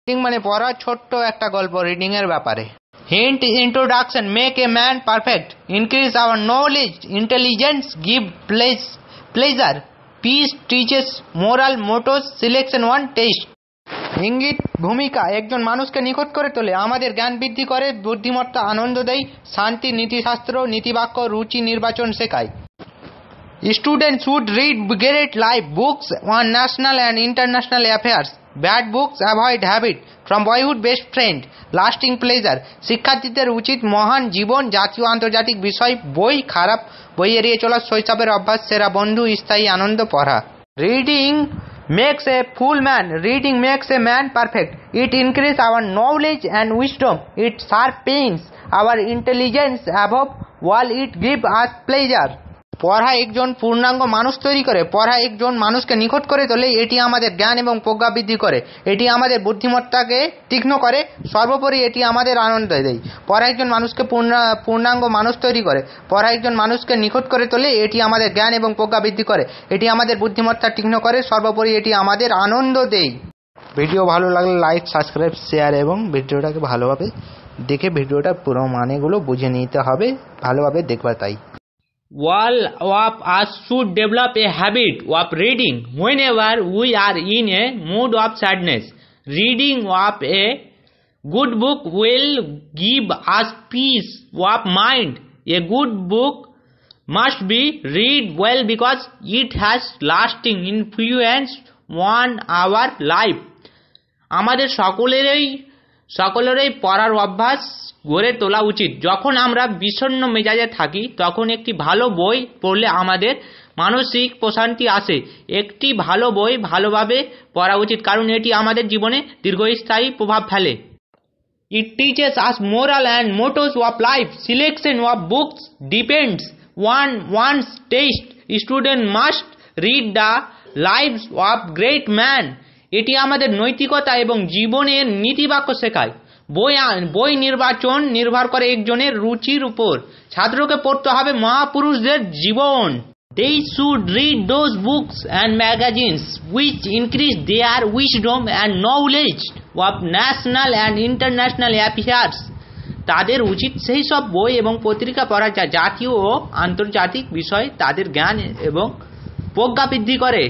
Reading মানে পড়া, ছোট্ট একটা গল্প রিডিং এর ব্যাপারে। Hint introduction make a man perfect, increase our knowledge, intelligence, give pleasure, peace, teaches, moral, মোটোস, সিলেকশন ওয়ান, টেস্ট। ইঙ্গিত ভূমিকা একজন মানুষকে নিখুঁত করে তোলে, আমাদের জ্ঞান বৃদ্ধি করে, বুদ্ধিমত্তা, আনন্দ দেয়, শান্তি, নীতিশাস্ত্র, নীতিবাক্য, রুচি নির্বাচন শেখায়। Students should read great life books on national and international affairs. Bad books avoid habit. From boyhood best friend. Lasting pleasure. শিক্ষার্থীদের উচিত মহান জীবন, জাতীয় আন্তর্জাতিক বিষয় বই, খারাপ বই এড়িয়ে চলা, শৈশবের অভ্যাস, সেরা বন্ধু, স্থায়ী আনন্দ পড়া। Reading makes a full man. Reading makes a man perfect. It increases our knowledge and wisdom. It sharpens our intelligence. Above all, it gives us pleasure. পড়া একজন পূর্ণাঙ্গ মানুষ তৈরি করে, পড়া একজন মানুষকে নিখুঁত করে তোলে, এটি আমাদের জ্ঞান এবং প্রজ্ঞা বৃদ্ধি করে, এটি আমাদের বুদ্ধিমত্তাকে তীক্ষ্ণ করে, সর্বোপরি এটি আমাদের আনন্দ দেয়। পড়া একজন মানুষকে পূর্ণাঙ্গ মানুষ তৈরি করে, পড়া একজন মানুষকে নিখুঁত করে তোলে, এটি আমাদের জ্ঞান এবং প্রজ্ঞা বৃদ্ধি করে, এটি আমাদের বুদ্ধিমত্তা তীক্ষ্ণ করে, সর্বোপরি এটি আমাদের আনন্দ দেয়। ভিডিও ভালো লাগলে লাইক, সাবস্ক্রাইব, শেয়ার এবং ভিডিওটাকে ভালোভাবে দেখে ভিডিওটার পুরো মানেগুলো বুঝে নিতে হবে, ভালোভাবে দেখবার তাই। All of us should develop a habit of reading whenever we are in a mood of sadness. Reading of a good book will give us peace of mind. A good book must be read well because it has lasting influence on our life. আমাদের সকলেরই পড়ার অভ্যাস গড়ে তোলা উচিত। যখন আমরা বিষণ্ণ মেজাজে থাকি তখন একটি ভালো বই পড়লে আমাদের মানসিক প্রশান্তি আসে। একটি ভালো বই ভালোভাবে পড়া উচিত কারণ এটি আমাদের জীবনে দীর্ঘস্থায়ী প্রভাব ফেলে। It teaches us moral and mottos of life. Selection of books depends on one's taste. Student must read the lives of great men. এটি আমাদের নৈতিকতা এবং জীবনের নীতিবাক্য শেখায়। বই নির্বাচন নির্ভর করে একজনের রুচির উপর। ছাত্রকে পড়তে হবে মহাপুরুষদের জীবন। They should read those books and magazines which increase their wisdom and knowledge of national and international affairs. তাদের উচিত সেই সব বই এবং পত্রিকা পড়া যা জাতীয় ও আন্তর্জাতিক বিষয় তাদের জ্ঞান এবং প্রজ্ঞা বৃদ্ধি করে।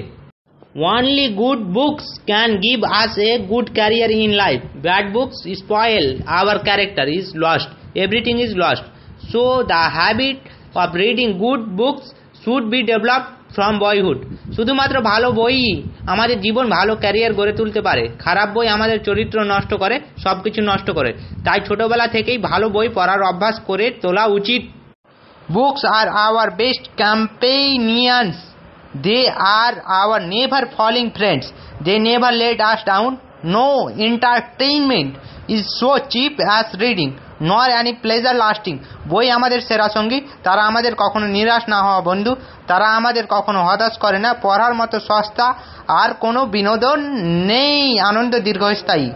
Only good books can give us a good career in life. Bad books spoil our character, is lost. Everything is lost. So the habit of reading good books should be developed from boyhood. শুধুমাত্র ভালো বই আমাদের জীবন ভালো career গড়ে তুলতে পারে, খারাপ বই আমাদের চরিত্র নষ্ট করে, সবকিছু নষ্ট করে। তাই ছোটবেলা থেকেই ভালো বই পড়ার অভ্যাস করে তোলা উচিত। Books are our best companions. They are our never falling friends. They never let us down. No entertainment is so cheap as reading, nor any pleasure lasting. বই আমাদের সেরা সঙ্গী, তারা আমাদের কখনো নিরাশ না হওয়া বন্ধু, তারা আমাদের কখনো হতাশ করে না। পড়ার মতো সস্তা আর কোনো বিনোদন নেই, আনন্দ দীর্ঘস্থায়ী।